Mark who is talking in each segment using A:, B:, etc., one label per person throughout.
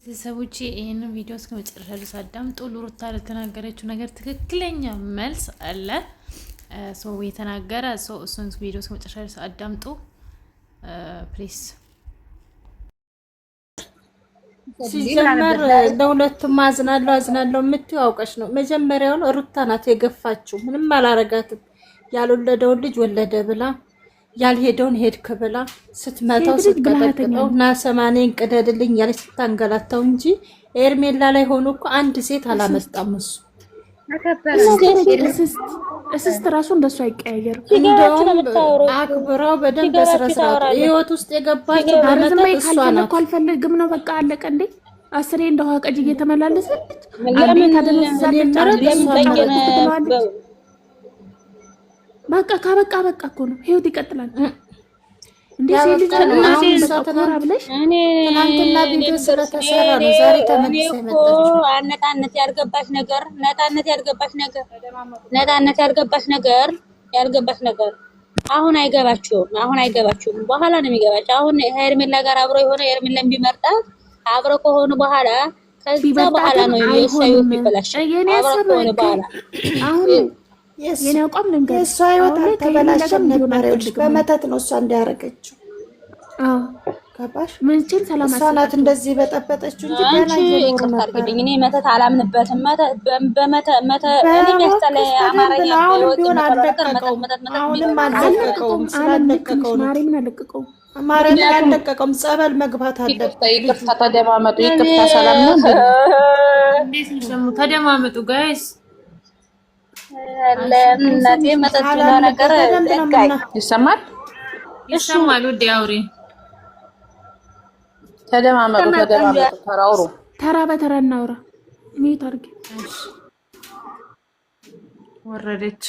A: ቤተሰቦቼ ይህንን ቪዲዮ እስከ መጨረሻ ድረስ አዳምጡ። ሩታ ለተናገረችው ነገር ትክክለኛ መልስ አለ። ሰው የተናገረ ሰው እሱን ቪዲዮ እስከ መጨረሻ ድረስ አዳምጡ ፕሊስ።
B: ሲጀመር ለሁለቱም አዝናለሁ የምትይው አውቀሽ ነው። መጀመሪያውን ሩታ ናት የገፋችው። ምንም አላረጋትም። ያልወለደውን ልጅ ወለደ ብላ ያልሄደውን ሄድክ ብላ ስትመታው ስትቀጠቅጠው እና ሰማኔን ቅደድልኝ ያለች ስታንገላታው እንጂ ኤርሜላ ላይ ሆኖ እኮ አንድ ሴት አላመጣም። እሱ
C: እስስት ራሱ እንደሱ አይቀያየርም።
B: እንደውም አክብራው በደንብ በስርዓት ህይወት ውስጥ የገባችው በመጠጥ እሷ ናት።
C: አልፈልግም ነው በቃ አለቀ እንዴ። አስሬ እንደው ቀጅ እየተመላለሰች አንዴ ታደለሰለች በቃ ካበቃ በቃ እኮ ነው ህይወት ይቀጥላል። እንዴ ሲልጅ ተናራ ብለሽ
B: ትናንትና ቪዲዮ ስለተሰራ ነው ዛሬ ተመልሰ መጣች።
D: ነጣነት ያልገባሽ ነገር አሁን አይገባችሁም። በኋላ ነው የሚገባችሁ። አሁን ሄርሜላ ጋር አብሮ የሆነ ሄርሜላን ቢመርጣት አብሮ ከሆኑ በኋላ ከዛ በኋላ ነው የሳዩት ቢበላሽ አብሮ ከሆነ በኋላ አሁን
C: የኔ አቋም ልንገር
B: እሷ ህይወት አልተበላሸም ነበር። በመተት ነው እሷ እንዲያረገችው።
C: አዎ
B: ገባሽ?
C: ምንጭን ሰላም
B: እሷ ናት እንደዚህ በጠበጠችው እንጂ ገና
D: ይቅርታ አድርግልኝ። እኔ መተት አላምንበትም። መተት እኔ ያስተለ አማርኛ
B: ቢሆን አልለቀቀውም። አሁንም አልለቀቀውም። ስላለቀቀው ነው
C: ማርያምን አልለቀቀውም።
B: ማርያምን ያልለቀቀውም ጸበል መግባት አለበት።
E: ይቅርታ ተደማመጡ። ይቅርታ ሰላም ነው።
A: እንዴት ነው ተደማመጡ ጋይስ?
D: ለምናቴ መተት ነው ነገር
E: ይሰማል።
A: ውዴ አውሪ።
E: ተደማመጡ። ተራውሩ።
C: ተራ በተራ እናውራ። ሚዩት አድርጊ።
A: ወረደች።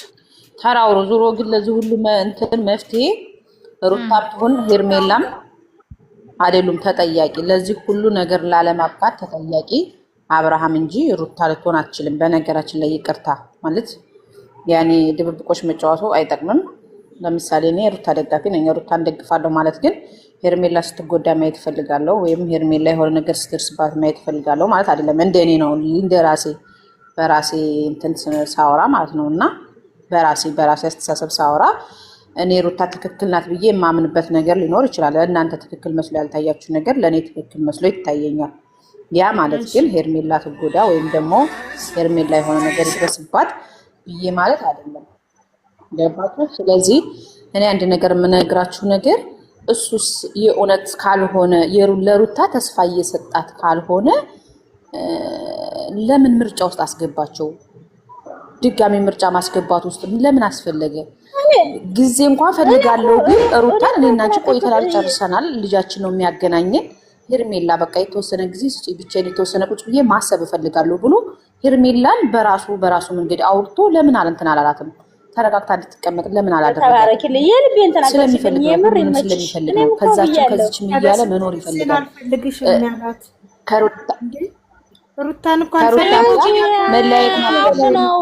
E: ተራውሩ። ዙሮ ግን ለዚህ ሁሉ እንትን መፍትሄ ሩታም ትሁን ሄርሜላም አይደሉም ተጠያቂ። ለዚህ ሁሉ ነገር ላለማብቃት ተጠያቂ አብርሃም እንጂ ሩታ ልትሆን አትችልም። በነገራችን ላይ ይቅርታ ማለት ያኔ ድብብቆች መጫወቱ አይጠቅምም። ለምሳሌ እኔ ሩታ ደጋፊ ነኝ፣ ሩታን ደግፋለሁ ማለት ግን ሄርሜላ ስትጎዳ ማየት ፈልጋለሁ ወይም ሄርሜላ የሆነ ነገር ስትደርስባት ማየት ፈልጋለሁ ማለት አይደለም። እንደኔ ነው እንደ በራሴ እንትን ሳወራ ማለት ነው። እና በራሴ አስተሳሰብ ሳወራ እኔ ሩታ ትክክል ናት ብዬ የማምንበት ነገር ሊኖር ይችላል። እናንተ ትክክል መስሎ ያልታያችሁ ነገር ለእኔ ትክክል መስሎ ይታየኛል። ያ ማለት ግን ሄርሜላ ትጎዳ ወይም ደግሞ ሄርሜላ የሆነ ነገር ይድረስባት ብዬ ማለት አይደለም። ገባችሁ? ስለዚህ እኔ አንድ ነገር የምነግራችሁ ነገር እሱስ የእውነት ካልሆነ ለሩታ ተስፋ እየሰጣት ካልሆነ ለምን ምርጫ ውስጥ አስገባቸው? ድጋሚ ምርጫ ማስገባት ውስጥ ለምን አስፈለገ? ጊዜ እንኳን ፈልጋለሁ ግን ሩታን እኔ እና አንቺ ቆይተናል፣ ጨርሰናል። ልጃችን ነው የሚያገናኘን። ሄርሜላ በቃ የተወሰነ ጊዜ ስጪ ብቻዬን የተወሰነ ቁጭ ብዬ ማሰብ እፈልጋለሁ ብሎ ሄርሜላን በራሱ መንገድ አውርቶ ለምን እንትን አላላትም? ተረጋግታ እንድትቀመጥ ለምን አላደረጋትም? ስለሚፈልግ ነው። ከዚችም እያለ መኖር ይፈልጋል።
B: ሩታን እኮ
E: መለያየት ነው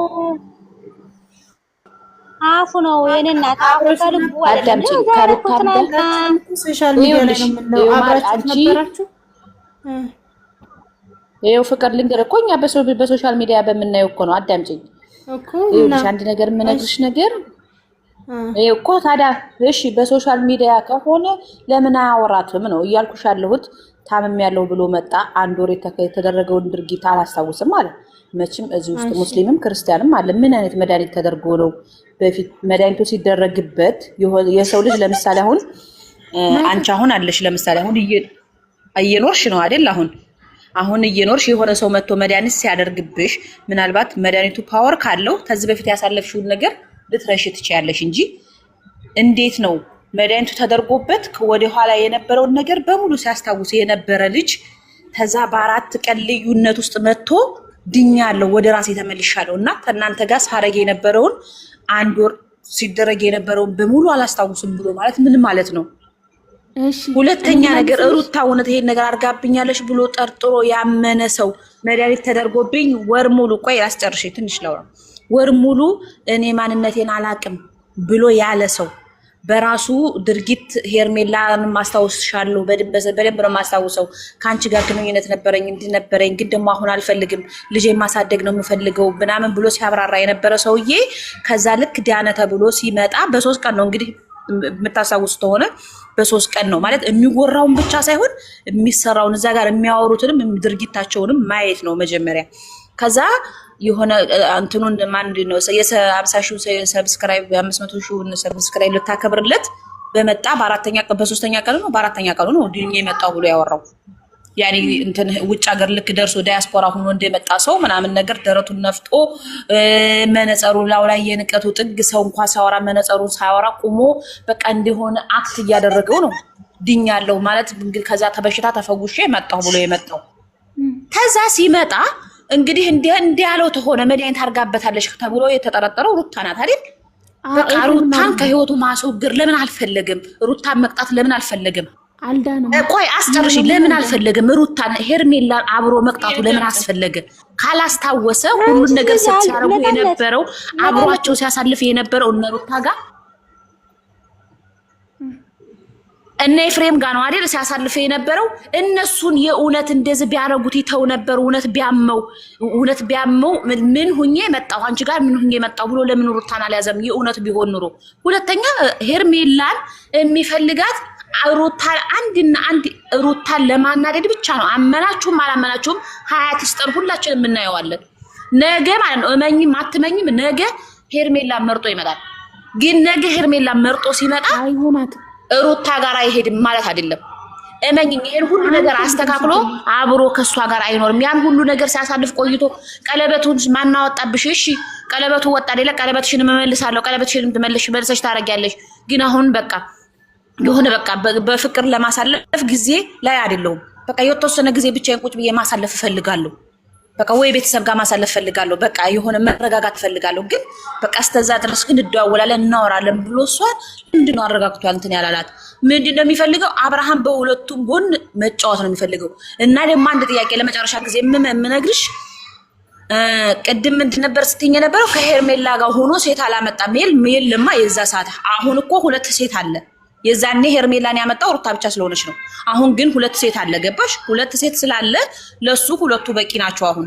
D: አፉ ነው የኔ እናት። አፉ ከልቡ
E: አዳምጪ። ከሩታን ጋር
B: ሶሻል ሚዲያ ላይ ነው የምንለው። አብራችሁ ነበራችሁ?
E: ይኸው ፍቅር ልንገር እኮ እኛ በሶሻል ሚዲያ በምናየው እኮ ነው። አዳምጪኝ
B: እኮ
E: አንድ ነገር የምነግርሽ ነገር ይኸው እኮ ታዲያ እሺ፣ በሶሻል ሚዲያ ከሆነ ለምን አያወራትም ነው እያልኩሽ ያለሁት። ታምም ያለው ብሎ መጣ። አንድ ወር የተደረገውን ድርጊት አላስታውስም አለ። መቼም እዚህ ውስጥ ሙስሊምም ክርስቲያንም አለ። ምን አይነት መድኃኒት ተደርጎ ነው በፊት መድኃኒቱ ሲደረግበት የሰው ልጅ ለምሳሌ አንቺ አሁን አለሽ ለምሳሌ አሁን እየኖርሽ ነው አይደል? አሁን እየኖርሽ የሆነ ሰው መጥቶ መድኃኒት ሲያደርግብሽ ምናልባት መድኃኒቱ ፓወር ካለው ከዚህ በፊት ያሳለፍሽውን ነገር ልትረሽ ትችያለሽ እንጂ እንዴት ነው መድኃኒቱ ተደርጎበት ወደ ኋላ የነበረውን ነገር በሙሉ ሲያስታውስ የነበረ ልጅ ከዛ በ4 ቀን ልዩነት ውስጥ መጥቶ ድኛለሁ ወደ ራሴ ተመልሻለሁ እና ከእናንተ ጋር ሳረግ የነበረውን 1 ወር ሲደረግ የነበረውን በሙሉ አላስታውስም ብሎ ማለት ምን ማለት ነው? ሁለተኛ ነገር ሩታ እውነት ይሄን ነገር አድርጋብኛለሽ ብሎ ጠርጥሮ ያመነ ሰው መድኃኒት ተደርጎብኝ ወር ሙሉ ቆይ አስጨርሽ ትንሽ ለውራ ወር ሙሉ እኔ ማንነቴን አላቅም ብሎ ያለ ሰው በራሱ ድርጊት ሄርሜላን ማስታወስሻለሁ በደንብ ነው ማስታወሰው ካንቺ ጋር ግንኙነት ነበረኝ እንድነበረኝ ግን ደግሞ አሁን አልፈልግም ልጄ ማሳደግ ነው የምፈልገው ምናምን ብሎ ሲያብራራ የነበረ ሰውዬ ከዛ ልክ ዳነ ተብሎ ሲመጣ በ3 ቀን ነው እንግዲህ የምታሳውስ ተሆነ በ3 ቀን ነው ማለት የሚወራውን ብቻ ሳይሆን የሚሰራውን እዛ ጋር የሚያወሩትንም ድርጊታቸውንም ማየት ነው መጀመሪያ ከዛ የሆነ አንተኑን ማን ነው የ50,000 ሰብስክራይብ 500,000 ሰብስክራይብ ልታከብርለት በመጣ በአራተኛ ቀን በሶስተኛ ቀን ነው በአራተኛ ቀን ነው ወዲኛ የመጣው ብሎ ያወራው ያኔ እንትን ውጭ ሀገር ልክ ደርሶ ዳያስፖራ ሆኖ እንደመጣ ሰው ምናምን ነገር ደረቱን ነፍጦ መነጸሩ ላይ የንቀቱ ጥግ ሰው እንኳን ሳወራ መነጸሩን ሳወራ ቆሞ በቃ እንደሆነ አክት እያደረገው ነው ድኛለሁ ማለት እንግዲህ ከዛ ተበሽታ ተፈውሼ መጣሁ ብሎ የመጣው ከዛ ሲመጣ እንግዲህ እንዲህ ያለው ተሆነ መድኃኒት አርጋበታለሽ ተብሎ የተጠረጠረው ሩታ ናት አይደል? በቃ ሩታን ከህይወቱ ማስወገድ ለምን አልፈለግም? ሩታን መቅጣት ለምን አልፈለግም?
C: አልዳነም።
E: ቆይ አስጨርሽ ለምን አልፈለግም? ሩታን ሄርሜላን አብሮ መቅጣቱ ለምን አስፈለገ? ካላስታወሰ ሁሉን ነገር ሲያደርጉ የነበረው አብሯቸው ሲያሳልፍ የነበረው እነ ሩታ ጋር እነ ኤፍሬም ጋር ነው አይደል ሲያሳልፈ የነበረው እነሱን የኡነት እንደዚህ ቢያረጉት ይተው ነበር ኡነት ቢያመው ምን ሁኜ መጣሁ አንቺ ጋር ምን ሁኜ መጣሁ ብሎ ለምን ሩታና ለያዘም የኡነት ቢሆን ኑሮ ሁለተኛ ሄርሜላን የሚፈልጋት ሩታን አንድና አንድ ሩታን ለማናደድ ብቻ ነው አመናችሁም አላመናችሁም ሀያት ይስጠር ሁላችንም እናየዋለን ነገ ማለት ነው እመኝም አትመኝም ነገ ሄርሜላን መርጦ ይመጣል ግን ነገ ሄርሜላን መርጦ ሲመጣ
C: አይሆናት
E: ሩታ ጋር አይሄድም ማለት አይደለም እመኝኝ ይሄን ሁሉ ነገር አስተካክሎ አብሮ ከሷ ጋር አይኖርም ያን ሁሉ ነገር ሲያሳልፍ ቆይቶ ቀለበቱን ማናወጣብሽ እሺ ቀለበቱ ወጣ አይደለ ቀለበትሽን መመልሳለሁ ቀለበትሽን መልሰሽ ታረጋለሽ ግን አሁን በቃ የሆነ በቃ በፍቅር ለማሳለፍ ጊዜ ላይ አይደለም በቃ የተወሰነ ጊዜ ብቻዬን ቁጭ ብዬ ማሳለፍ ፈልጋለሁ በቃ ወይ ቤተሰብ ጋር ማሳለፍ ፈልጋለሁ በቃ የሆነ መረጋጋት ፈልጋለሁ ግን በቃ አስተዛ ድረስ ግን እንደዋወላለን እናወራለን ብሎ ሷል ምንድነው አረጋግቷል እንትን ያላላት ምንድነው የሚፈልገው አብርሃም በሁለቱም ጎን መጫወት ነው የሚፈልገው እና ደግሞ አንድ ጥያቄ ለመጨረሻ ጊዜ የምነግርሽ ቅድም ምንድን ነበር ስትኝ የነበረው ከሄርሜላ ጋር ሆኖ ሴት አላመጣም ሜልማ የዛ ሰዓት አሁን እኮ 2 ሴት አለ የዛኔ ሄርሜላን ያመጣው ሩታ ብቻ ስለሆነች ነው አሁን ግን 2 ሴት አለ ገባሽ 2 ሴት ስላለ ለሱ 2ቱ በቂ ናቸው አሁን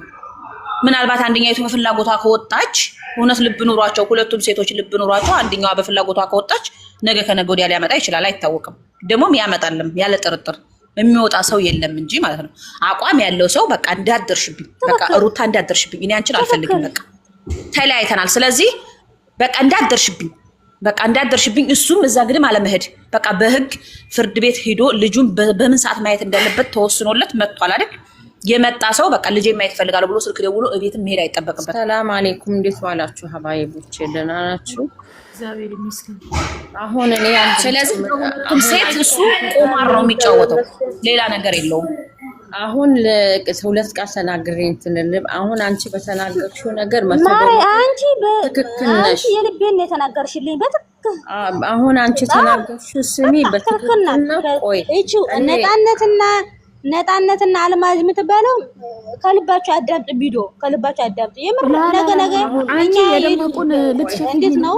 E: ምናልባት አንደኛይቱ በፍላጎቷ ከወጣች እውነት ልብ ኑሯቸው 2ቱም ሴቶች ልብ ኑሯቸው አንደኛዋ በፍላጎቷ ከወጣች ነገ ከነገ ወዲያ ሊያመጣ ይችላል አይታወቅም ደግሞም ያመጣልም ያለ ጥርጥር የሚወጣ ሰው የለም እንጂ ማለት ነው አቋም ያለው ሰው በቃ እንዳደርሽብኝ በቃ ሩታ እንዳደርሽብኝ እኔ አንቺን አልፈልግም በቃ ተለያይተናል ስለዚህ በቃ እንዳደርሽብኝ እሱም እዛ ግድም አለመሄድ በቃ በህግ ፍርድ ቤት ሄዶ ልጁን በምን ሰዓት ማየት እንዳለበት ተወስኖለት መጥቷል አይደል የመጣ ሰው በቃ ልጄ ማየት ፈልጋለሁ ብሎ ስልክ ደውሎ እቤትም መሄድ አይጠበቅበት
F: ሰላም አለይኩም እንዴት ዋላችሁ ሀባይቦቼ ደህና ናችሁ
A: እግዚአብሔር ይመስገን
F: አሁን እኔ
E: ስለዚህ ሴት እሱ ቁማር ነው የሚጫወተው ሌላ ነገር የለውም
F: አሁን ለ2 ቃል ተናግሬ እንትንልብ አሁን አንቺ በተናገርሽው ነገር
D: አንቺ
F: በትክክል ነሽ
D: የልቤን የተናገርሽልኝ በትክክል
F: አሁን አንቺ ተናገርሽው ስሚ በትክክል ነው ቆይ
D: እቺ ነጣነትና አልማዝ የምትባለው ከልባችሁ አዳምጥ ቪዲዮ ከልባችሁ አዳምጥ የምር ነገ
C: አንቺ የደመቁን
D: እንዴት ነው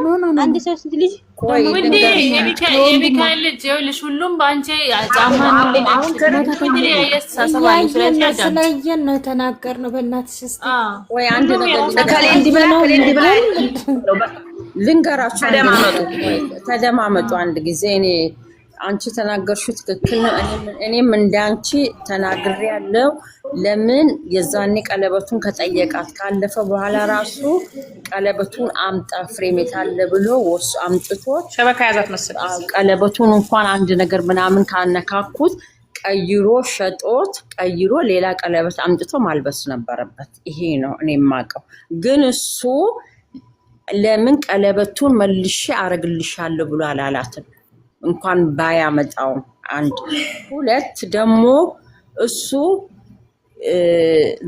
D: አንድ ሰው ስንት ልጅ
F: ቆይ
A: እንዴ የሚካኤል ልጅ ይኸውልሽ ሁሉም በአንቺ ጫማ ነው አሁን ከረከኝ ያየሳሰባኝ
B: ስለየን ነው የተናገርነው በእናትሽ እስቲ
F: ወይ አንድ ነገር
E: ከሌ እንዲብላ
F: ልንገራችሁ ተደማመጡ አንድ ጊዜ እኔ አንቺ ተናገርሽው ትክክል ነው እኔም እንዳንቺ ተናግሬ ያለው ለምን የዛኔ ቀለበቱን ከጠየቃት ካለፈ በኋላ ራሱ ቀለበቱን አምጣ ፍሬም የታለ ብሎ ወስ አምጥቶ
E: ሸበካ ያዛት መሰለኝ
F: ቀለበቱን እንኳን አንድ ነገር ምናምን ካነካኩት ቀይሮ ሸጦት ቀይሮ ሌላ ቀለበት አምጥቶ ማልበስ ነበረበት ይሄ ነው እኔ የማውቀው ግን እሱ ለምን ቀለበቱን መልሼ አረግልሻለሁ ብሎ አላላትም እንኳን ባያመጣው አንድ ሁለት ደግሞ እሱ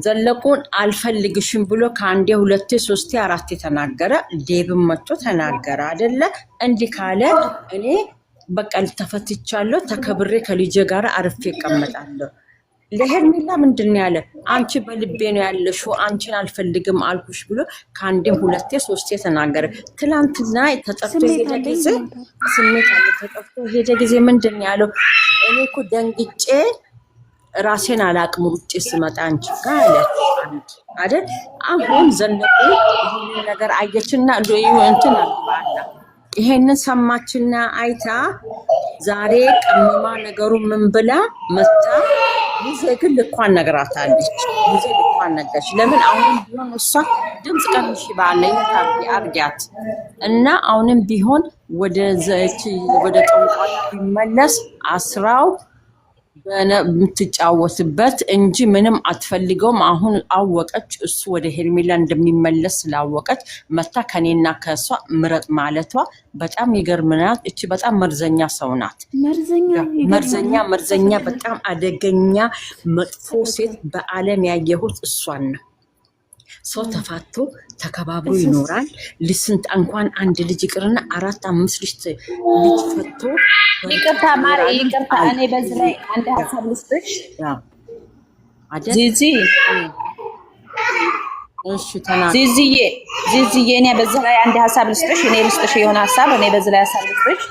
F: ዘለቁን አልፈልግሽም ብሎ ካንዴ 2 3 4 ተናገረ ዴብም መጥቶ ተናገረ አይደለ እንዲህ ካለ እኔ በቃ ተፈትቻለሁ ተከብሬ ከልጄ ጋር አርፌ እቀመጣለሁ ለሄርሜላ ምንድን ነው ያለ? አንቺ በልቤ ነው ያለሽው፣ አንቺን አልፈልግም አልኩሽ ብሎ ከአንዴም ሁለቴ ሶስቴ ተናገረ። ትላንትና ተጠርቶ ሄደ ጊዜ ስሜት አለ። ተጠርቶ ሄደ ጊዜ ምንድን ነው ያለው? እኔ እኮ ደንግጬ ራሴን አላቅም ውጭ ስመጣ አንቺ ጋር አለ አይደል? አሁን ዘነቁ ይሄን ነገር አየችና እንትን አልባላ ይሄንን ሰማችና አይታ ዛሬ ቀምማ ነገሩ ምን ብላ መታ ሙዜ ግን ልኳን ነግራታለች። ሙዜ ልኳን ነገርሽ። ለምን አሁንም ቢሆን እሷ ድምፅ ቀንሽ ባለኝ ታርጊ አርጊያት እና አሁንም ቢሆን ወደ ጠንቋይ ቢመለስ አስራው በምትጫወትበት እንጂ ምንም አትፈልገውም። አሁን አወቀች፣ እሱ ወደ ሄርሜላ እንደሚመለስ ስላወቀች መታ ከኔና ከሷ ምረጥ ማለቷ በጣም ይገርምናል። እቺ በጣም መርዘኛ ሰው ናት። መርዘኛ በጣም አደገኛ መጥፎ ሴት በዓለም ያየሁት እሷን ነው። ሰው ተፋቶ ተከባብሮ ይኖራል። ልስንት እንኳን አንድ ልጅ ይቅርና 4-5 ልጅ ፈቶ
E: ይቅርታ ማሪ ይቅርታ፣ እኔ በዚህ ላይ አንድ ሀሳብ ልስጥሽ። ዚዚ
F: እሺ ተናገር።
E: ዚዚዬ እኔ በዚህ ላይ አንድ ሀሳብ ልስጥሽ። እኔ ልስጥሽ የሆነ ሀሳብ፣ እኔ በዚህ ላይ ሀሳብ ልስጥሽ።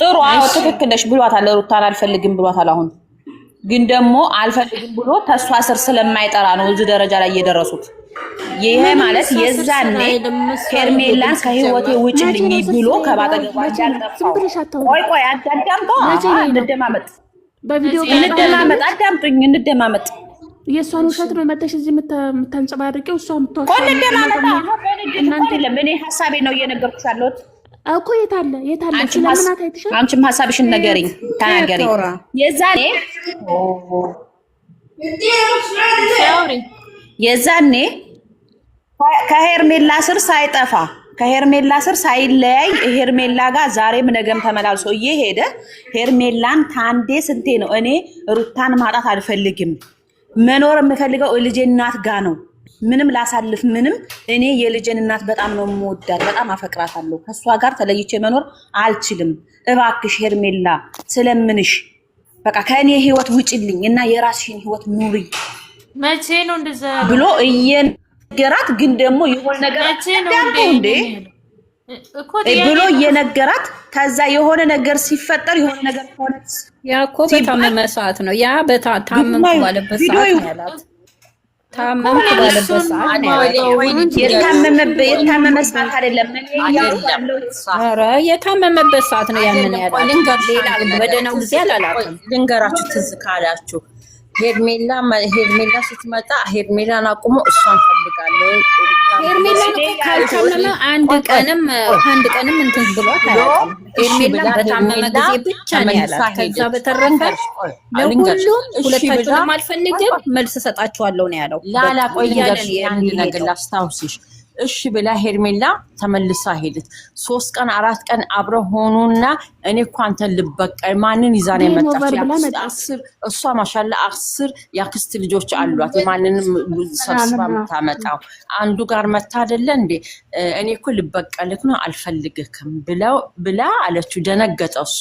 E: ጥሩ፣ አዎ ትክክል ነሽ ብሏታል። ሩታን አልፈልግም ብሏታል። አሁን ግን ደግሞ አልፈልግም ብሎ ተሷ ስር ስለማይጠራ ነው እዚህ ደረጃ ላይ እየደረሱት። ይሄ ማለት የዛኔ ሄርሜላን ከህይወቴ ውጭልኝ ብሎ ከባጠገቧ ያልጠፋው። ቆይ አዳምጣ፣ አዳምጡኝ፣ እንደማመጥ
C: የእሷን ውሸት ነው መተሽ እዚህ የምታንጸባርቂው። እሷ
E: ቆይ እንደማመጣ እናንተ ለምን ሐሳቤ ነው እየነገርኩሽ ያለሁት
C: እኮ። የታለ ስለምናት አይተሻል?
E: አንቺም ሐሳብሽን ንገሪኝ፣ ተናገሪ። የዛኔ ከሄርሜላ ስር ሳይጠፋ ከሄርሜላ ስር ሳይለያይ ሄርሜላ ጋር ዛሬም ነገም ተመላልሶ እየሄደ ሄርሜላን ታንዴ ስንቴ ነው እኔ ሩታን ማጣት አልፈልግም፣ መኖር የምፈልገው ልጄ እናት ጋር ነው፣ ምንም ላሳልፍ ምንም፣ እኔ የልጄን እናት በጣም ነው የምወዳት፣ በጣም አፈቅራታለሁ፣ ከሷ ጋር ተለይቼ መኖር አልችልም፣ እባክሽ ሄርሜላ ስለምንሽ በቃ ከእኔ ህይወት ውጭልኝ እና የራስሽን ህይወት ኑሪ
A: መቼ ነው እንደዛ
E: ብሎ እየነገራት፣ ግን ደግሞ የሆነ ነገር እንዴ ብሎ እየነገራት፣ ከዛ የሆነ ነገር ሲፈጠር የሆነ ነገር ሆነ።
B: ያ እኮ በታመመ ሰዓት ነው። ያ በታመመ ባለበት ሰዓት ነው ያላት። ታመመ ባለበት ሰዓት ነው
E: የታመመ ሰዓት አይደለም።
B: ኧረ የታመመበት ሰዓት ነው ያንን ያላት። ሌላ በደህናው ጊዜ አላላትም።
F: ልንገራችሁ ትዝ ካላችሁ ሄርሜላ ስትመጣ ሄርሜላን አቁሞ እሷን ፈልጋለሁ።
B: ሄርሜላን እኮ ካልታመመ አንድ ቀንም እንትን ብሏት አያውቅም። ሄርሜላ በታመመ ጊዜ ብቻ ነው ያላት። ከዛ በተረፈ ለሁሉም ሁለታችሁንም አልፈልግም መልስ እሰጣችኋለሁ ነው ያለው።
F: ላላ ቆያለሽ አንድ ነገር ላስታውስሽ። እሺ ብላ ሄርሜላ ተመልሳ ሄደች። 3 ቀን 4 ቀን አብረው ሆኑና እኔ እኮ አንተን ልበቀል ማንን ይዛ ነው የመጣችው? 10 እሷ ማሻአላ 10 ያክስት ልጆች አሏት። ማንንም ሰብስባ የምታመጣው አንዱ ጋር መታ አይደለ እንዴ? እኔ እኮ ልበቀልክ ነው አልፈልግክም ብላ አለችው። ደነገጠ እሱ።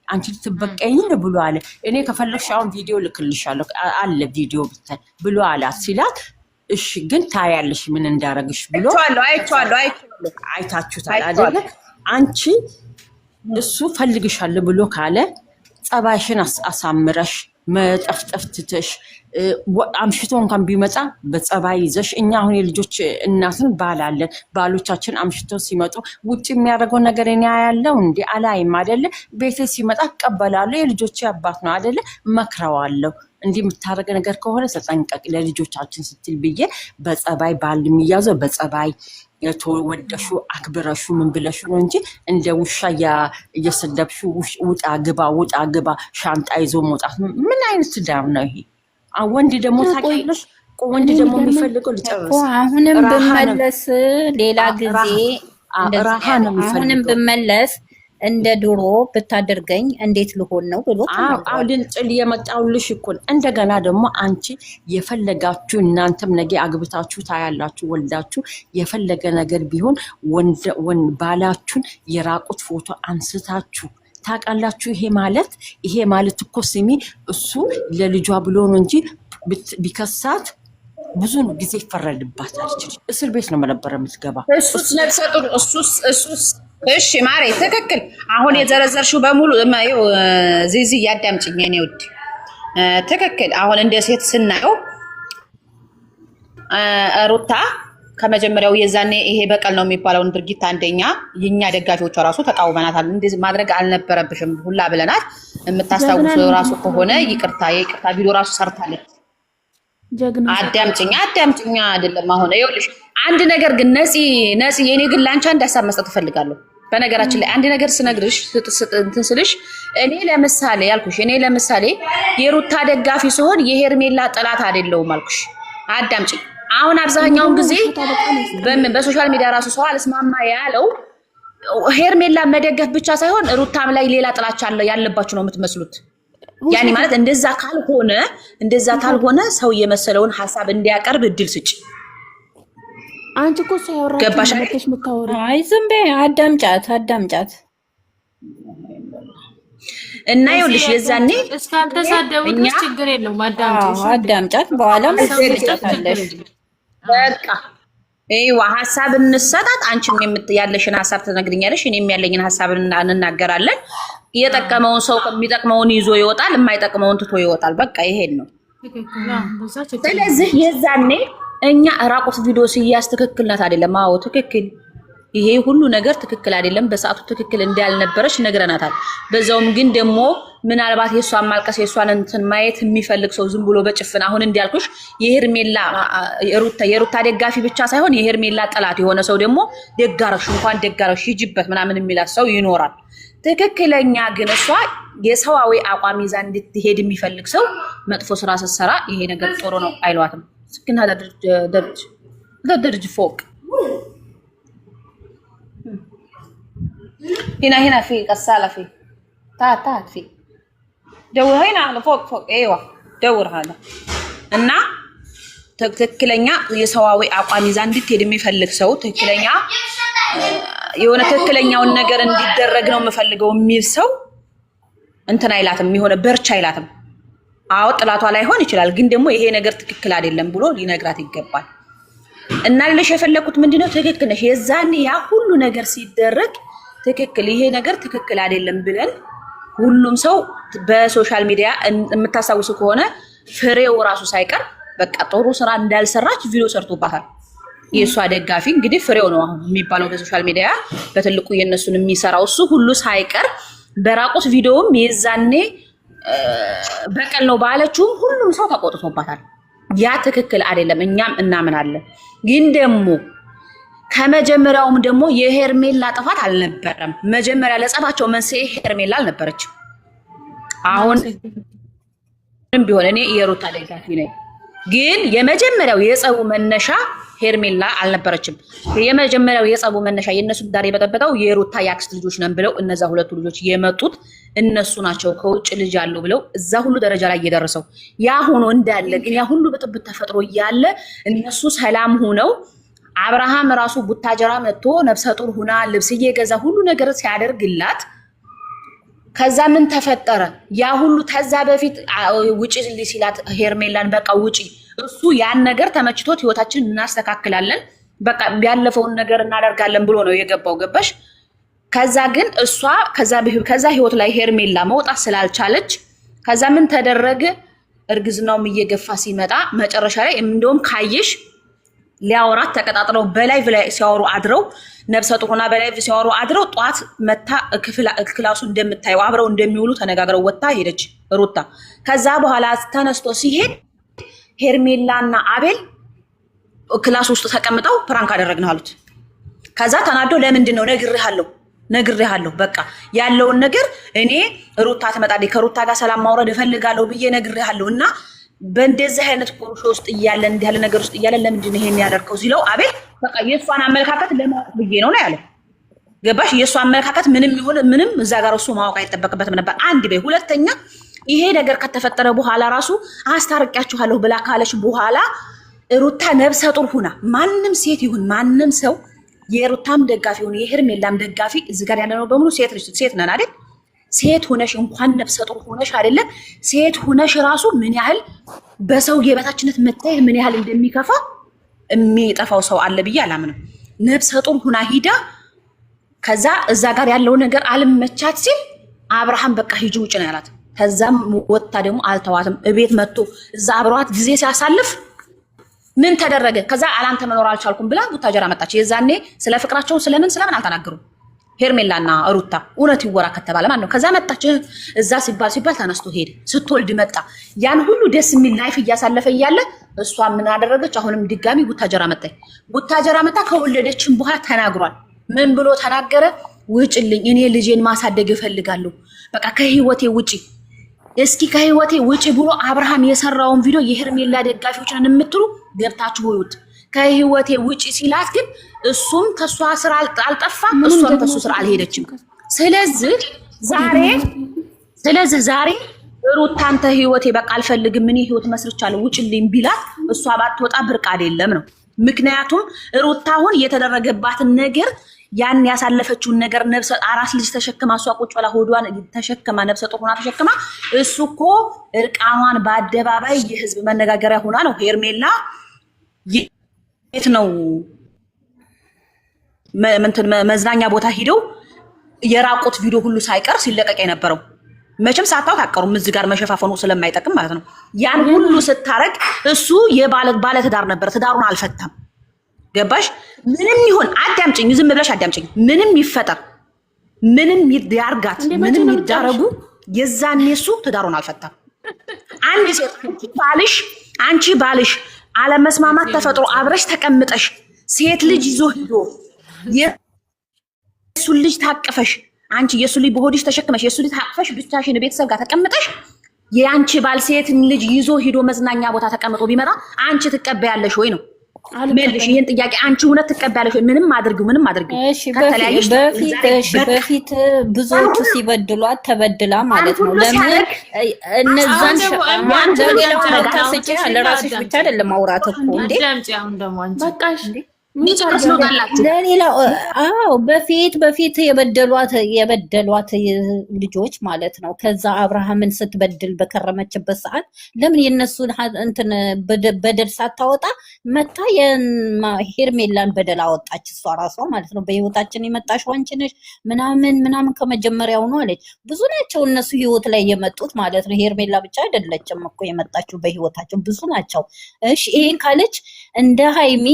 F: አንቺ ልትበቀኝ ብሎ አለ። እኔ ከፈለግሽ አሁን ቪዲዮ ልክልሻለሁ አለ ቪዲዮ ብታይ ብሎ አላት ሲላት እሺ ግን ታያለሽ ምን እንዳረግሽ ብሎ አይታችሁታል አይደለ? አንቺ እሱ ፈልግሻል ብሎ ካለ ጸባይሽን አሳምረሽ መጠፍጠፍ ትተሽ አምሽቶ እንኳን ቢመጣ በጸባይ ይዘሽ። እኛ አሁን የልጆች እናትን ባላለን ባሎቻችን አምሽቶ ሲመጡ ውጭ የሚያደርገው ነገር እኔ ያለው እንዴ አላይም አይደለ? ቤቴ ሲመጣ እቀበላለሁ። የልጆች አባት ነው አይደለ? መክረዋለሁ። እንዲህ የምታደርገ ነገር ከሆነ ተጠንቀቅ ለልጆቻችን ስትል ብዬ በጸባይ ባል የሚያዘው በጸባይ ወደሹ አክብረሹ ምን ብለሹ ነው እንጂ እንደ ውሻ እየሰደብሹ ውጣ ግባ ሻንጣ ይዞ መውጣት ምን አይነት ትዳር ነው ይሄ? ወንድ ደግሞ ታውቂያለሽ፣ ወንድ ደግሞ የሚፈልገው ልጨርስ
B: አሁንም ብመለስ ሌላ ጊዜ አሁንም ብመለስ እንደ ድሮ ብታደርገኝ እንዴት ልሆን ነው ብሎ
F: ልንጥል የመጣውልሽ እኮ። እንደገና ደግሞ አንቺ የፈለጋችሁ እናንተም ነገ አግብታችሁ ታያላችሁ ወልዳችሁ የፈለገ ነገር ቢሆን ባላችሁን የራቁት ፎቶ አንስታችሁ ታውቃላችሁ። ይሄ ማለት እኮ ስሚ፣ እሱ ለልጇ ብሎ ነው እንጂ ቢከሳት ብዙ ጊዜ ይፈረድባታል። እስር ቤት ነው መነበረ የምትገባ።
E: እሱስ ነፍሰ ጡር እሱስ እሺ ማሬ ትክክል። አሁን የዘረዘርሽው በሙሉ ዚዚ ያዳምጪኝ የኔ ውድ ትክክል። አሁን እንደ ሴት ስናየው ሩታ ከመጀመሪያው የዛኔ ይሄ በቀል ነው የሚባለውን ድርጊት አንደኛ የኛ ደጋፊዎቿ ራሱ ተቃውመናታል። እንደዚህ ማድረግ አልነበረብሽም ሁላ ብለናት። የምታስታውሱ ራሱ ከሆነ የይቅርታ ቪዲዮ ራሱ ሰርታለች። አዳምጪኝ አይደለም አሁን ይኸውልሽ አንድ ነገር ግን ነፂ የኔ ግን ላንቺ አንድ ሀሳብ መስጠት እፈልጋለሁ። በነገራችን ላይ አንድ ነገር ስነግርሽ እንትን ስልሽ እኔ ለምሳሌ የሩታ ደጋፊ ሲሆን የሄርሜላ ጠላት አይደለሁም አልኩሽ። አዳምጪኝ። አሁን አብዛኛውን ጊዜ በሶሻል ሚዲያ ራሱ ሰው አልስማማ ያለው ሄርሜላ መደገፍ ብቻ ሳይሆን ሩታም ላይ ሌላ ጥላቻ ያለባችሁ ነው የምትመስሉት። ያኔ ማለት እንደዛ ካልሆነ ሰው የመሰለውን ሀሳብ እንዲያቀርብ እድል ስጭ።
C: አንቺ እኮ ሰው ያወራሽ ምታወሪ።
E: አይ ዝም በይ አዳምጫት። እና ይኸውልሽ የዛኔ
A: እስካልተሳደቡ ችግር የለውም።
E: አዳምጫት በኋላም ትሰጫታለሽ። በቃ ይኸው ሀሳብ እንሰጣት። አንቺም ያለሽን ሀሳብ ትነግሪኛለሽ፣ እኔም ያለኝን ሀሳብ እንናገራለን። የጠቀመውን ሰው የሚጠቅመውን ይዞ ይወጣል፣ የማይጠቅመውን ትቶ ይወጣል። በቃ ይሄን ነው። ስለዚህ የዛኔ እኛ ራቆት ቪዲዮ ሲያዝ ትክክል ናት አይደለም? አዎ ትክክል። ይሄ ሁሉ ነገር ትክክል አይደለም። በሰዓቱ ትክክል እንዳልነበረች ነግረናታል። በዛውም ግን ደግሞ ምናልባት የሷን ማልቀስ የሷን እንትን ማየት የሚፈልግ ሰው ዝም ብሎ በጭፍን አሁን እንዲያልኩሽ የሩታ ደጋፊ ብቻ ሳይሆን የሄርሜላ ጠላት የሆነ ሰው ደግሞ እንኳን ደጋረሽ ሂጅበት ምናምን የሚላት ሰው ይኖራል። ትክክለኛ ግን እሷ የሰዋዊ አቋም ይዛ እንድትሄድ የሚፈልግ ሰው መጥፎ ስራ ስትሰራ ይሄ ነገር ጥሩ ነው አይሏትም። سكن هذا درج فوق هنا في غسالة في تعال في دور هنا على فوق ايوه دور هذا እና ትክክለኛ የሰዋዊ አቋም ይዛ እንድትሄድ የሚፈልግ ሰው ትክክለኛ የሆነ ትክክለኛውን ነገር እንዲደረግ ነው የምፈልገው የሚል ሰው እንትን አይላትም፣ የሆነ በርቻ አይላትም። አዎ ጥላቷ ላይሆን ይችላል፣ ግን ደግሞ ይሄ ነገር ትክክል አይደለም ብሎ ሊነግራት ይገባል። እና ልሽ የፈለኩት ምንድነው ትክክል ነሽ የዛኔ ያ ሁሉ ነገር ሲደረግ ትክክል ይሄ ነገር ትክክል አይደለም ብለን ሁሉም ሰው በሶሻል ሚዲያ የምታሳውሱ ከሆነ ፍሬው ራሱ ሳይቀር በቃ ጥሩ ስራ እንዳልሰራች ቪዲዮ ሰርቶባታል። የሷ ደጋፊ እንግዲህ ፍሬው ነው አሁን የሚባለው በሶሻል ሚዲያ በትልቁ የነሱን የሚሰራው እሱ ሁሉ ሳይቀር በራቁት ቪዲዮም የዛኔ በቀል ነው ባለችውም ሁሉም ሰው ተቆጥቶባታል። ያ ትክክል አይደለም፣ እኛም እናምናለን። ግን ደግሞ ከመጀመሪያውም ደግሞ የሄርሜላ ጥፋት አልነበረም። መጀመሪያ ለጸባቸው መንስኤ ሄርሜላ አልነበረችም። አሁን ቢሆን እኔ የሩታ ደጋፊ ነኝ፣ ግን የመጀመሪያው የጸቡ መነሻ ሄርሜላ አልነበረችም። የመጀመሪያው የጸቡ መነሻ የነሱ ዳር የበጠበጠው የሩታ ያክስት ልጆች ነን ብለው እነዛ ሁለቱ ልጆች የመጡት እነሱ ናቸው። ከውጭ ልጅ አለው ብለው እዛ ሁሉ ደረጃ ላይ እየደረሰው ያ ሆኖ እንዳለ ግን ያ ሁሉ ብጥብጥ ተፈጥሮ እያለ እነሱ ሰላም ሆነው አብርሃም ራሱ ቡታጀራ መጥቶ ነፍሰ ጡር ሁና ልብስ እየገዛ ሁሉ ነገር ሲያደርግላት ከዛ ምን ተፈጠረ? ያ ሁሉ ተዛ በፊት ውጪ ሲላት ሄርሜላን በቃ ውጪ፣ እሱ ያን ነገር ተመችቶት ህይወታችንን እናስተካክላለን በቃ ያለፈውን ነገር እናደርጋለን ብሎ ነው የገባው። ገባሽ? ከዛ ግን እሷ ከዛ ህይወት ላይ ሄርሜላ መውጣት ስላልቻለች ከዛ ምን ተደረገ? እርግዝናውም እየገፋ ሲመጣ መጨረሻ ላይ እንደውም ካየሽ ሊያወራት ተቀጣጥለው በላይቭ ላይ ሲያወሩ አድረው ነብሰ ጡር ሆና በላይቭ ሲያወሩ አድረው ጧት መታ ክላሱ እንደምታየው አብረው እንደሚውሉ ተነጋግረው ወጣ ሄደች ሩታ። ከዛ በኋላ ተነስቶ ሲሄድ ሄርሜላና አቤል ክላስ ውስጥ ተቀምጠው ፕራንክ አደረግነው አሉት። ከዛ ተናዶ ለምንድን ነው ነግሬሃለሁ በቃ ያለውን ነገር እኔ ሩታ ትመጣለች ከሩታ ጋር ሰላም ማውረድ እፈልጋለሁ ብዬ ነግሬሃለሁ እና በእንደዚህ አይነት ቁርሾ ውስጥ እያለ እንዲህ ያለ ነገር ውስጥ እያለ ለምንድን ነው ይሄን ያደርገው ሲለው አቤል በቃ የእሷን አመለካከት ለማወቅ ብዬ ነው ያለው። ገባሽ? የእሷ አመለካከት ምንም ይሁን ምንም እዛ ጋር እሱ ማወቅ አይጠበቅበትም ነበር። አንድ በይ። ሁለተኛ ይሄ ነገር ከተፈጠረ በኋላ ራሱ አስታርቂያችኋለሁ ብላ ካለች በኋላ ሩታ ነብሰ ጡር ሁና ማንም ሴት ይሁን ማንም ሰው የሩታም ደጋፊ ይሁን የሄርሜላም ደጋፊ እዚህ ጋር ያለነው በሙሉ ሴት ነን አይደል? ሴት ሆነሽ እንኳን ነፍሰ ጡር ሆነሽ አይደለ ሴት ሆነሽ ራሱ ምን ያህል በሰው የበታችነት መታየት ምን ያህል እንደሚከፋ የሚጠፋው ሰው አለ ብዬ አላምንም። ነፍሰ ጡር ሁና ሂዳ ከዛ እዛ ጋር ያለው ነገር አልመቻት ሲል አብርሃም በቃ ሂጂ ውጭ ነው ያላት። ከዛም ወጣ ደግሞ አልተዋትም። እቤት መጥቶ እዛ አብሯት ጊዜ ሲያሳልፍ ምን ተደረገ? ከዛ አላንተ መኖር አልቻልኩም ብላ ቡታጀራ መጣች። የዛኔ ስለ ፍቅራቸው ስለምን አልተናገሩም። ሄርሜላና ሩታ እውነት ይወራ ከተባለ ማለት ነው። ከዛ መጣች እዛ ሲባል ተነስቶ ሄደ። ስትወልድ መጣ። ያን ሁሉ ደስ የሚል ላይፍ እያሳለፈ እያለ እሷ ምን አደረገች? አሁንም ድጋሚ ቡታጀራ መጣች። ቡታጀራ መጣ። ከወለደችም በኋላ ተናግሯል። ምን ብሎ ተናገረ? ውጭልኝ፣ እኔ ልጄን ማሳደግ እፈልጋለሁ፣ በቃ ከህይወቴ ውጪ፣ እስኪ ከህይወቴ ውጪ ብሎ አብርሃም የሰራውን ቪዲዮ የሄርሜላ ደጋፊዎችን የምትሉ ገብታችሁ ይውት ከህይወቴ ውጪ ሲላት ግን እሱም ከሷ ስራ አልጠፋም፣ እሷም ከሱ ስራ አልሄደችም። ስለዚህ ዛሬ ሩታ አንተ ህይወቴ በቃ አልፈልግም፣ ምን ህይወት መስርቻለሁ ውጭልኝ ቢላት እሷ ባትወጣ ብርቅ አይደለም ነው። ምክንያቱም ሩታ አሁን የተደረገባትን ነገር ያን ያሳለፈችውን ነገር ነብሰ አራስ ልጅ ተሸክማ እሷ ቁጭ ብላ ሆዷን ተሸክማ ነብሰ ጡር ሆና ተሸክማ እሱ እኮ እርቃኗን በአደባባይ የህዝብ መነጋገሪያ ሆና ነው ሄርሜላ የት ነው መዝናኛ ቦታ ሂደው የራቁት ቪዲዮ ሁሉ ሳይቀር ሲለቀቅ የነበረው። መቼም ሳታውት አቀሩም እዚህ ጋር መሸፋፈኑ ስለማይጠቅም ማለት ነው። ያን ሁሉ ስታረግ እሱ ባለ ትዳር ነበር፣ ትዳሩን አልፈታም። ገባሽ? ምንም ይሁን አዳምጪኝ፣ ዝም ብለሽ አዳምጪኝ። ምንም ይፈጠር፣ ምንም ያርጋት፣ ምንም ይዳረጉ፣ የዛኔ እሱ ትዳሩን አልፈታም። አንድ ሴት አንቺ ባልሽ አለመስማማት ተፈጥሮ አብረሽ ተቀምጠሽ ሴት ልጅ ይዞ ሂዶ የሱ ልጅ ታቅፈሽ አንቺ የሱ ልጅ በሆድሽ ተሸክመሽ የሱ ልጅ ታቅፈሽ ብቻሽን ቤተሰብ ጋር ተቀምጠሽ የአንቺ ባል ሴት ልጅ ይዞ ሂዶ መዝናኛ ቦታ ተቀምጦ ቢመጣ አንቺ ትቀበያለሽ ወይ ነው? መልሽ ይሄን ጥያቄ። አንቺ እውነት ትቀበያለሽ ወይ? ምንም አድርጊው።
B: በፊት ብዙዎቹ ሲበድሏት ተበድላ ማለት ነው። ለምን እነዛን ለራስሽ ብቻ አይደለም ማውራት እኮ እንዴ
C: በቃሽ
B: ለሌላው በፊት የበደሏት ልጆች ማለት ነው። ከዛ አብርሃምን ስትበድል በከረመችበት ሰዓት ለምን የነሱን እንትን በደል ሳታወጣ መታ የሄርሜላን በደል አወጣች እሷ ራሷ ማለት ነው። በህይወታችን የመጣሽው አንቺ ነሽ ምናምን ከመጀመሪያው ነው አለች። ብዙ ናቸው እነሱ ህይወት ላይ የመጡት ማለት ነው። ሄርሜላ ብቻ አይደለችም እኮ የመጣችው በህይወታቸው ብዙ ናቸው። እሺ ይሄን ካለች እንደ ሃይሚ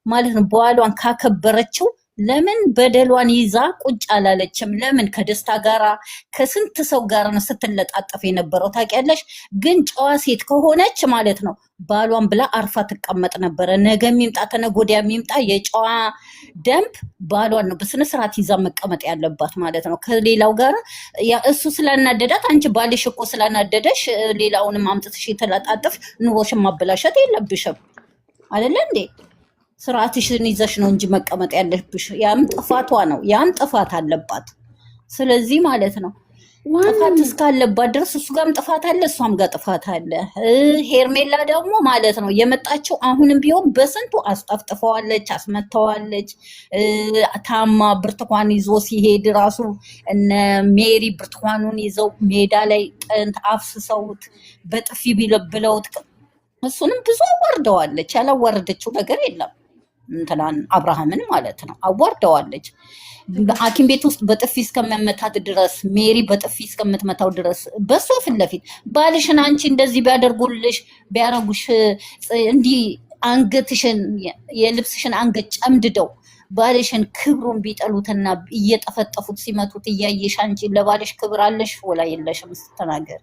B: ማለት ነው በኋሏን ካከበረችው ለምን በደሏን ይዛ ቁጭ አላለችም? ለምን ከደስታ ጋራ ከስንት ሰው ጋር ነው ስትለጣጠፍ የነበረው ታውቂያለሽ? ግን ጨዋ ሴት ከሆነች ማለት ነው ባሏን ብላ አርፋ ትቀመጥ ነበረ። ነገ የሚምጣ ተነገ ወዲያ የሚምጣ የጨዋ ደንብ ባሏን ነው በስነ ስርዓት ይዛ መቀመጥ ያለባት ማለት ነው። ከሌላው ጋር እሱ ስላናደዳት አንቺ ባልሽ እኮ ስላናደደሽ ሌላውንም አምጥተሽ የተለጣጠፍ ኑሮሽን ማበላሸት የለብሽም አይደለ እንዴ? ስርዓትሽን ይዘሽ ነው እንጂ መቀመጥ ያለብሽ። ያም ጥፋቷ ነው፣ ያም ጥፋት አለባት። ስለዚህ ማለት ነው ጥፋት እስካለባት ድረስ እሱ ጋርም ጥፋት አለ፣ እሷም ጋር ጥፋት አለ። ሄርሜላ ደግሞ ማለት ነው የመጣችው አሁንም ቢሆን በስንቱ አስጠፍጥፈዋለች፣ አስመተዋለች። ታማ ብርቱካን ይዞ ሲሄድ ራሱ እነ ሜሪ ብርቱካኑን ይዘው ሜዳ ላይ ጥንት አፍስሰውት በጥፊ ብለውት እሱንም ብዙ አዋርደዋለች። ያላዋረደችው ነገር የለም። እንትናን አብርሃምን ማለት ነው አዋርደዋለች። ሐኪም ቤት ውስጥ በጥፊ እስከመመታት ድረስ ሜሪ በጥፊ እስከምትመታው ድረስ በሷ ፊት ለፊት ባልሽን አንቺ እንደዚህ ቢያደርጉልሽ ቢያረጉሽ እንዲህ አንገትሽን የልብስሽን አንገት ጨምድደው ባልሽን ክብሩን ቢጠሉትና እየጠፈጠፉት ሲመቱት እያየሽ አንቺ ለባልሽ ክብር አለሽ ወላ የለሽም? ስትናገር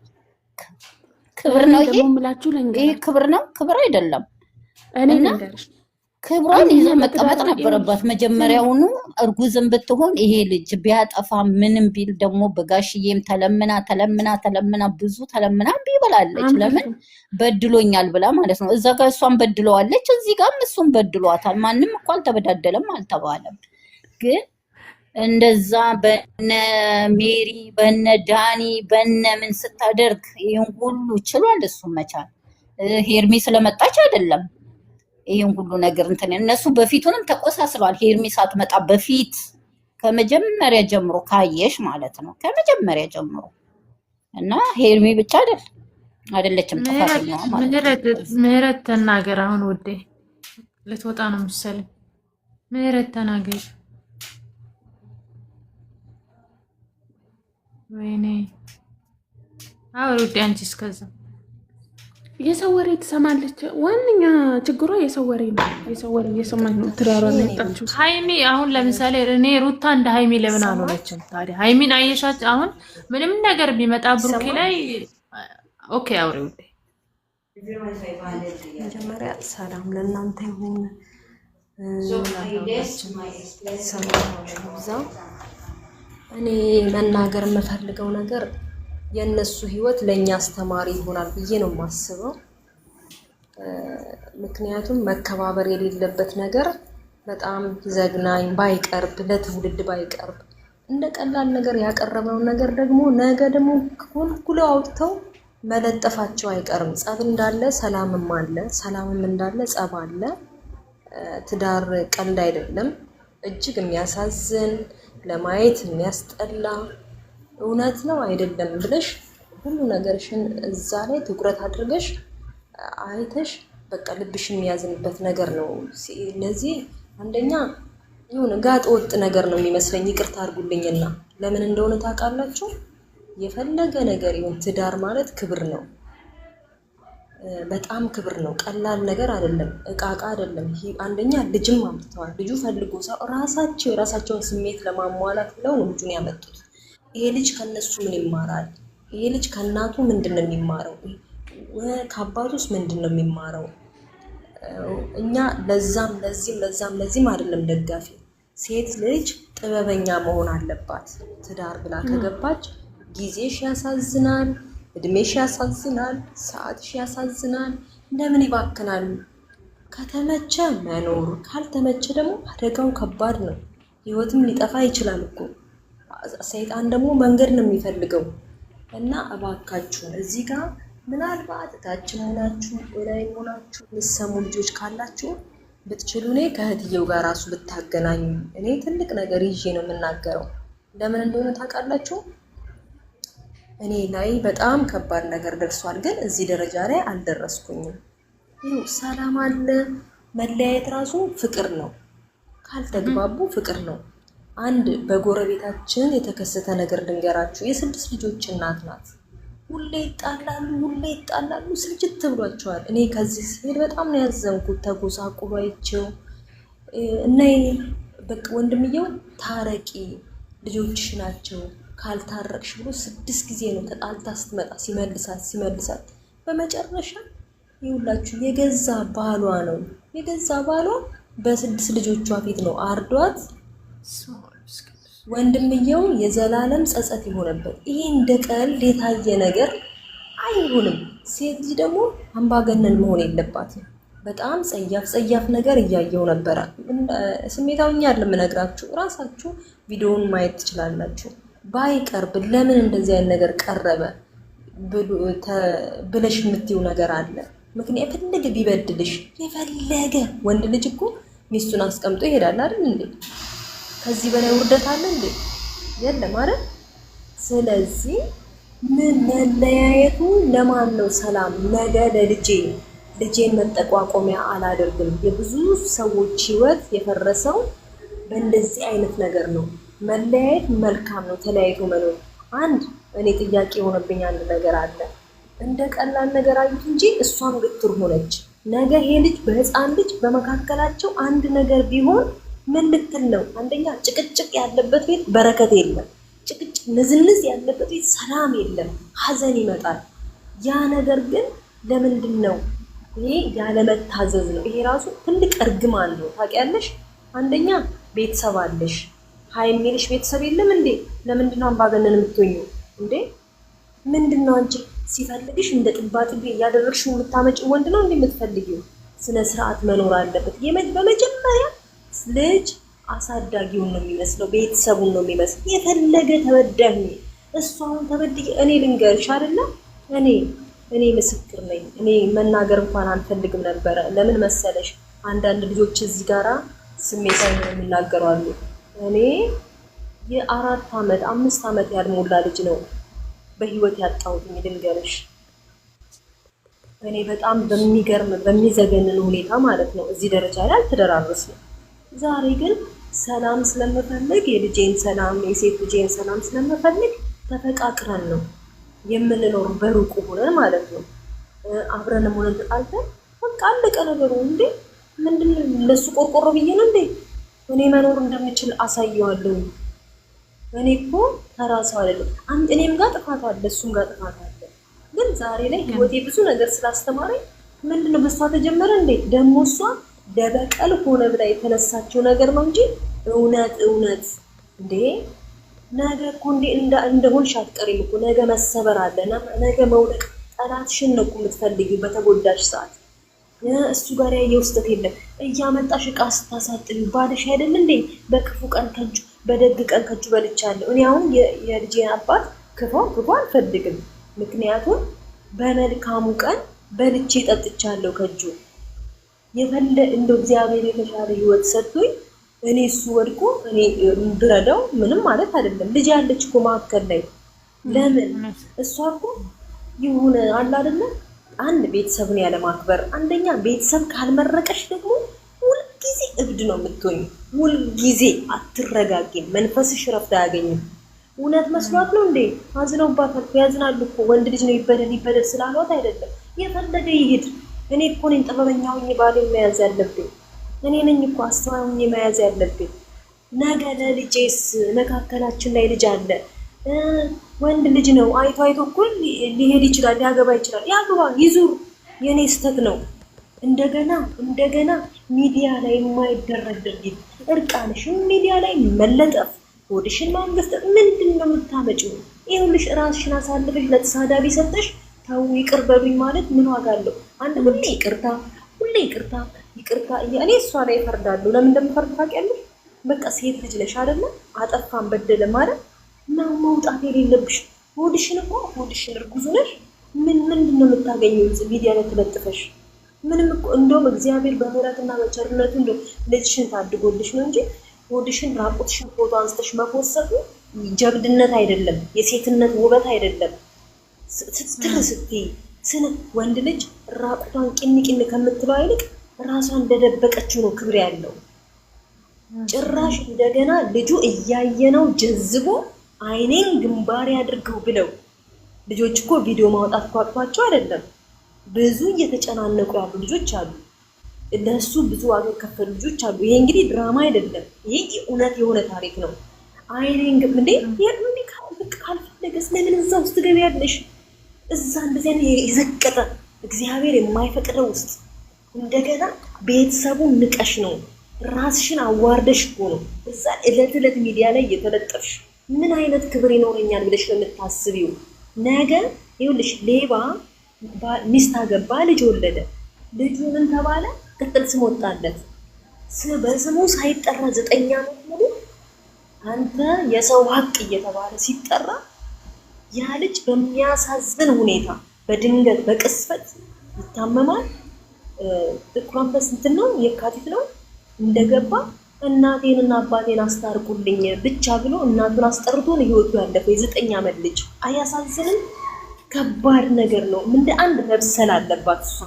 B: ክብር ነው ይሄ ክብር ነው? ክብር አይደለም። እና ክብሯን ይዛ መቀመጥ ነበረባት መጀመሪያውኑ። እርጉዝም ብትሆን ይሄ ልጅ ቢያጠፋ ምንም ቢል ደግሞ በጋሽዬም ተለምና ብዙ ተለምና ቢበላለች። ለምን በድሎኛል ብላ ማለት ነው። እዛ ጋር እሷን በድለዋለች፣ እዚህ ጋርም እሱን በድሏታል። ማንም እኮ አልተበዳደለም አልተባለም። ግን እንደዛ በነ ሜሪ በነ ዳኒ በነ ምን ስታደርግ ይሄን ሁሉ ችሏል እሱ መቻል። ሄርሜ ስለመጣች አይደለም ይሄን ሁሉ ነገር እንትን እነሱ በፊቱንም ተቆሳስሏል። ሄርሜ ሳትመጣ በፊት
G: ከመጀመሪያ ጀምሮ ካየሽ ማለት ነው ከመጀመሪያ ጀምሮ እና ሄርሜ ብቻ አይደለችም ጥፋተኛዋ ማለት ነው።
A: ምህረት ተናገር። አሁን ውዴ ልትወጣ ነው መሰለኝ። ምህረት ተናገር። ወይኔ አውሪ ውዴ አንቺ እስከዛ
C: የሰው ወሬ ትሰማለች። ዋነኛ ችግሯ የሰው ወሬ ነው። የሰው ወሬ እየሰማች ነው ትዳሯን ያጣችው።
A: ሃይሚ አሁን ለምሳሌ እኔ ሩታ እንደ ሃይሚ ለምን አልሆነችም ታዲያ? ሃይሚን አየሻች? አሁን ምንም ነገር ቢመጣ ብሩኬ ላይ ኦኬ አውሪ ውዴ።
H: መጀመሪያ ሰላም ለእናንተ ይሁን። ሰላም እኔ መናገር የምፈልገው ነገር የነሱ ህይወት ለኛ አስተማሪ ይሆናል ብዬ ነው የማስበው። ምክንያቱም መከባበር የሌለበት ነገር በጣም ዘግናኝ ባይቀርብ ለትውልድ ባይቀርብ እንደ ቀላል ነገር ያቀረበው ነገር ደግሞ ነገ ደግሞ ኩልኩለው አውጥተው መለጠፋቸው አይቀርም። ጸብ እንዳለ ሰላምም አለ፣ ሰላምም እንዳለ ጸብ አለ። ትዳር ቀልድ አይደለም። እጅግ የሚያሳዝን ለማየት የሚያስጠላ እውነት ነው አይደለም ብለሽ ሁሉ ነገርሽን እዛ ላይ ትኩረት አድርገሽ አይተሽ በቃ ልብሽ የሚያዝንበት ነገር ነው። ስለዚህ አንደኛ ይሁን ጋጥ ወጥ ነገር ነው የሚመስለኝ። ይቅርታ አድርጉልኝና ለምን እንደሆነ ታውቃላችሁ? የፈለገ ነገር ይሁን ትዳር ማለት ክብር ነው። በጣም ክብር ነው። ቀላል ነገር አይደለም። እቃቃ አይደለም። አንደኛ ልጅም አምጥተዋል። ልጁ ፈልጎ ሰው ራሳቸው የራሳቸውን ስሜት ለማሟላት ብለው ነው ልጁን ያመጡት። ይሄ ልጅ ከነሱ ምን ይማራል? ይሄ ልጅ ከእናቱ ምንድን ነው የሚማረው? ከአባቱስ ምንድን ነው የሚማረው? እኛ ለዛም አይደለም ደጋፊ። ሴት ልጅ ጥበበኛ መሆን አለባት። ትዳር ብላ ከገባች ጊዜሽ ያሳዝናል፣ እድሜሽ ያሳዝናል፣ ሰዓትሽ ያሳዝናል። እንደምን ይባክናል? ከተመቸ መኖር፣ ካልተመቸ ደግሞ አደጋው ከባድ ነው። ህይወትም ሊጠፋ ይችላል እኮ። ሰይጣን ደግሞ መንገድ ነው የሚፈልገው። እና እባካችሁ እዚህ ጋር ምናልባት ታችን ሆናችሁ ላይ ሆናችሁ ልትሰሙ ልጆች ካላችሁ ብትችሉ እኔ ከእህትየው ጋር ራሱ ብታገናኙ። እኔ ትልቅ ነገር ይዤ ነው የምናገረው። ለምን እንደሆነ ታውቃላችሁ? እኔ ላይ በጣም ከባድ ነገር ደርሷል፣ ግን እዚህ ደረጃ ላይ አልደረስኩኝም። ይኸው ሰላም አለ። መለያየት ራሱ ፍቅር ነው። ካልተግባቡ ፍቅር ነው። አንድ በጎረቤታችን የተከሰተ ነገር ድንገራችሁ። የ6 ልጆች እናት ናት። ሁሌ ይጣላሉ፣ ስልችት ብሏቸዋል። እኔ ከዚህ ስሄድ በጣም ነው ያዘንኩት። ተጎሳቁሎ አይቼው እና በቃ ወንድምየው ታረቂ ልጆችሽ ናቸው ካልታረቅሽ ብሎ 6 ጊዜ ነው ተጣልታ ስትመጣ ሲመልሳት በመጨረሻ ይውላችሁ የገዛ ባሏ በ6 ልጆቿ ፊት ነው አርዷት። ወንድምየው የዘላለም ጸጸት የሆነበት። ይሄ እንደ ቀልድ የታየ ነገር አይሆንም። ሴት ልጅ ደግሞ አምባገነን መሆን የለባትም። በጣም ጸያፍ ነገር እያየው ነበረ። ስሜታውኛ አይደለም እነግራችሁ፣ ራሳችሁ ቪዲዮውን ማየት ትችላላችሁ። ባይቀርብ ለምን እንደዚህ አይነት ነገር ቀረበ ብለሽ የምትይው ነገር አለ። ምክንያት የፈለገ ቢበድልሽ የፈለገ ወንድ ልጅ እኮ ሚስቱን አስቀምጦ ይሄዳል አይደል እንዴ? ከዚህ በላይ ውርደት አለ እንዴ? የለም አይደል? ስለዚህ ምን መለያየቱ ለማን ነው ሰላም? ነገ ልጄን መጠቋቆሚያ አላደርግም። የብዙ ሰዎች ህይወት የፈረሰው በእንደዚህ አይነት ነገር ነው። መለያየት መልካም ነው፣ ተለያይቶ መኖር። እኔ ጥያቄ የሆነብኝ አንድ ነገር አለ። እንደ ቀላል ነገር አዩት እንጂ እሷም ግትር ሆነች። ነገ ይሄ ልጅ በህፃን ልጅ በመካከላቸው አንድ ነገር ቢሆን ምን ልትል ነው? አንደኛ ጭቅጭቅ ያለበት ቤት በረከት የለም። ጭቅጭቅ ንዝንዝ ያለበት ቤት ሰላም የለም፣ ሀዘን ይመጣል። ያ ነገር ግን ለምንድን ነው? ይሄ ያለመታዘዝ ነው። ይሄ ራሱ ትልቅ እርግማን ነው። ታውቂያለሽ? አንደኛ ቤተሰብ አለሽ። ሀይ የሚልሽ ቤተሰብ የለም እንዴ? ለምንድን ነው አምባገነን የምትሆኚው እንዴ? ምንድን ነው አንቺ ሲፈልግሽ እንደ ጥባጥቤ እያደረግሽው የምታመጪው ወንድ ነው እንዴ የምትፈልጊው? ስነ ስርዓት መኖር አለበት። በመጀመሪያ ልጅ አሳዳጊውን ነው የሚመስለው፣ ቤተሰቡን ነው የሚመስለው። የፈለገ ተበዳኝ እሷን ተበድይ። እኔ ልንገርሽ አይደለ? እኔ ምስክር ነኝ። እኔ መናገር እንኳን አልፈልግም ነበረ። ለምን መሰለሽ? አንዳንድ ልጆች እዚህ ጋራ ስሜታዊ ነው የሚናገሩ አሉ። እኔ የ4 ዓመት 5 ዓመት ያልሞላ ልጅ ነው በህይወት ያጣሁት ልንገርሽ። እኔ በጣም በሚገርም በሚዘገንን ሁኔታ ማለት ነው እዚህ ደረጃ ላይ አልተደራረስንም። ዛሬ ግን ሰላም ስለምፈልግ የልጄን ሰላም የሴት ልጄን ሰላም ስለምፈልግ ተፈቃቅረን ነው የምንኖር በሩቁ ሆነን ማለት ነው። አብረንም ሆነን ተጣልተን በቃ አለቀ ነገሩ። እንዴ ምንድነው ለሱ ቆርቆሮ ብዬ ነው እንዴ እኔ መኖር እንደምችል አሳየዋለሁ። እኔ እኮ ተራሰው አይደለም እኔም ጋር ጥፋት አለ እሱም ጋር ጥፋት አለ። ግን ዛሬ ላይ ህይወቴ ብዙ ነገር ስላስተማረኝ ምንድነው በሷ ተጀመረ እንዴ ደግሞ እሷ ደበቀል ሆነ ብላ የተነሳችው ነገር ነው እንጂ እውነት እንዴ ነገ እኮ እንዴ እንደሆንሽ አትቀሪም እኮ ነገ መሰበር አለ ነገ መውደቅ ጠላትሽን ነው እኮ የምትፈልጊው በተጎዳሽ ሰዓት። እሱ ጋር ያየው ስህተት የለም እያመጣሽ ዕቃ ስታሳጥቢ ባልሽ አይደል እንዴ በክፉ ቀን ከእጁ በደግ ቀን ከእጁ በልቻለሁ። እኔ አሁን የልጄን አባት ክፉ አልፈልግም። ምክንያቱም በመልካሙ ቀን በልቼ ጠጥቻለሁ ከእጁ እንደው እግዚአብሔር የተሻለ ህይወት ሰጥቶኝ እኔ እሱ ወድቆ እኔ ብረዳው ምንም ማለት አይደለም። ልጅ ያለች እኮ ማከል ላይ ለምን እሷ እኮ ይሁን አለ አይደለ አንድ ቤተሰብን ያለ ማክበር አንደኛ ቤተሰብ ካልመረቀሽ ደግሞ ሁልጊዜ እብድ ነው የምትሆኝ። ሁልጊዜ አትረጋጊም። መንፈስሽ ረፍት አያገኝም። እውነት መስሏት ነው እንዴ አዝነውባታል። ያዝናሉ እኮ ወንድ ልጅ ነው ይበደል ስላሏት አይደለም የፈለገ ይሄድ። እኔ እኮ ነኝ ጥበበኛ ሆኜ ባሌን መያዝ ያለብኝ። እኔ ነኝ እኮ አስተዋይ ሆኜ መያዝ ያለብኝ። ነገ ለልጄስ መካከላችን ላይ ልጅ አለ ወንድ ልጅ ነው አይቶ እኮ ሊሄድ ይችላል ሊያገባ ይችላል። ያግባ ይዙር የኔ ስተት ነው። እንደገና ሚዲያ ላይ የማይደረግ ድርጊት እርቃንሽን ሚዲያ ላይ መለጠፍ ሆድሽን ማንገስጠት ምንድነው የምታመጪው? ይኸውልሽ ራስሽን አሳልፈሽ ለተሳዳቢ ሰጠሽ ተው ይቅር በሉኝ ማለት ምን ዋጋ አለው? አንድ ሁሌ ይቅርታ እኔ እሷ ላይ እፈርዳለሁ። ለምን እንደምፈርድ ታውቂያለሽ? በቃ ሴት ልጅ ነሽ አይደለ? አጠፋን በደለ ማለት ነው መውጣት የሌለብሽ። ሆድሽን እርጉዝ ነሽ ምንድነው የምታገኘው ሚዲያ ላይ ተለጥፈሽ? ምንም እኮ እንደውም እግዚአብሔር በምህረትና በቸርነቱ እንደው ልጅሽን ታድጎልሽ ነው እንጂ ሆድሽን ራቁትሽን ፎቶ አንስተሽ መፖሰቱ ጀብድነት አይደለም፣ የሴትነት ውበት አይደለም። ስትር ስትይ ወንድ ልጅ ራቁቷን ቂን ከምትለው ይልቅ ራሷን እንደደበቀችው ነው ክብር ያለው። ጭራሽ እንደገና ልጁ እያየነው ጀዝቦ አይኔን ግንባሬ አድርገው ብለው ልጆች እኮ ቪዲዮ ማውጣት ቋጥቷቸው አይደለም ብዙ እየተጨናነቁ ያሉ ልጆች አሉ። ለሱ ብዙ ዋጋ ከፈሉ ልጆች አሉ። ይሄ እንግዲህ ድራማ አይደለም፣ ይሄ እውነት የሆነ ታሪክ ነው። አይኔን እንዴ ካልፈለገስ ለምን እዛ ውስጥ ትገቢያለሽ? እዛ እንደዚህ አይነት የዘቀጠ እግዚአብሔር የማይፈቅደው ውስጥ እንደገና ቤተሰቡን ንቀሽ ነው ራስሽን አዋርደሽ እኮ ነው እዛ ዕለት ሚዲያ ላይ እየተለጠፍሽ። ምን አይነት ክብር ይኖረኛል ብለሽ ነው የምታስቢው? ነገ ይኸውልሽ ሌባ ሚስት አገባ፣ ልጅ ወለደ። ልጁ ምን ተባለ? ቅጥል ስም ወጣለት። በስሙ ሳይጠራ 9 ዓመት ሙሉ አንተ የሰው ሀቅ እየተባለ ሲጠራ ያ ልጅ በሚያሳዝን ሁኔታ በድንገት በቅስፈት ይታመማል። ጥቁር አንበሳ እንትን ነው የካቲት ነው እንደገባ እናቴንና አባቴን አስታርቁልኝ ብቻ ብሎ እናቱን አስጠርቶ ነው ህይወቱ ያለፈው የ9 ዓመት ልጅ። አያሳዝንም? ከባድ ነገር ነው። እንደ አንድ መብሰል አለባት እሷ።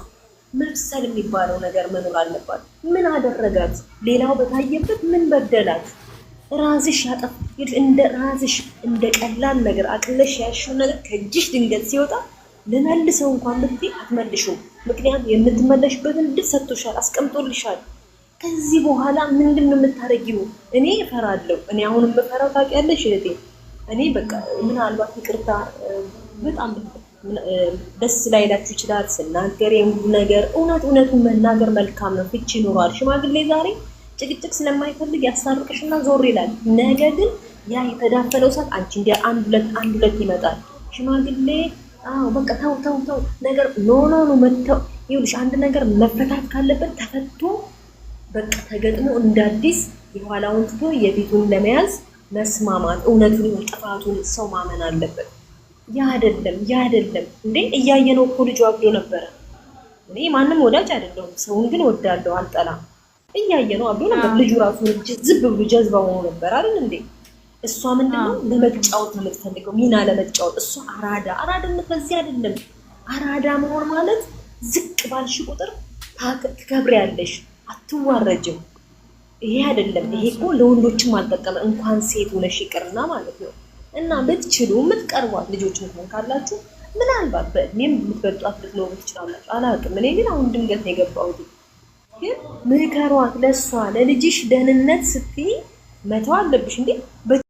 H: መብሰል የሚባለው ነገር መኖር አለባት። ምን አደረጋት? ሌላው በታየበት ምን በደላት? ራስሽ ራስሽ እንደ ቀላል ነገር አቅለሽ ያሽው ነገር ከእጅሽ ድንገት ሲወጣ ልመልሰው እንኳን ብትይ አትመልሽውም። ምክንያቱም የምትመለሽበትን እድል ሰጥቶሻል፣ አስቀምጦልሻል። ከዚህ በኋላ ምንድን ነው የምታደርጊው? እኔ እፈራለሁ። እኔ አሁን የምፈራው ታውቂያለሽ እህቴ፣ እኔ በቃ ምናልባት ይቅርታ በጣም ደስ ላይላችሁ ይችላል ስናገር የሁሉ ነገር እውነቱን መናገር መልካም ነው። ፍቺ ይኖራል። ሽማግሌ ዛሬ ጭቅጭቅ ስለማይፈልግ ያስታርቅሽና ዞር ይላል። ነገ ግን ያ የተዳፈለው ሰዓት አንቺ እንደ አንድ ሁለት ይመጣል ሽማግሌ። በቃ ተው ነገር ኖ መተው ይኸውልሽ፣ አንድ ነገር መፈታት ካለበት ተፈቶ በቃ ተገጥሞ እንዳዲስ የኋላውን ትቶ የፊቱን ለመያዝ መስማማት፣ እውነቱን ጥፋቱን ሰው ማመን አለበት። ያ አይደለም እንዴ! እያየነው እኮ ልጁ አብዶ ነበረ። እኔ ማንም ወዳጅ አይደለሁም፣ ሰውን ግን ወዳለሁ፣ አልጠላም። እያየነው አብዶ ነበር ልጁ ራሱ ዝብ ብሎ ጀዝባ ሆኖ ነበር አይደል እንዴ? እሷ ምንድነው ለመጫወት ነው የምትፈልገው፣ ሚና ለመጫወት። እሷ አራዳነት በዚህ አይደለም። አራዳ መሆን ማለት ዝቅ ባልሽ ቁጥር ትከብሪያለሽ፣ አትዋረጅም። ይሄ አይደለም። ይሄ እኮ ለወንዶችም አልጠቀመ እንኳን ሴት ሆነሽ ይቅርና ማለት ነው። እና ብትችሉ የምትቀርቧት ልጆች እንኳን ካላችሁ ምናልባት በእድሜም የምትበልጧት ልትኖሩ ትችላላችሁ፣ አላውቅም። እኔ ግን አሁን ድንገት ነው የገባሁት። ግን ምከሯት፣ ለእሷ ለልጅሽ ደህንነት ስትይ መተው አለብሽ እንዴ።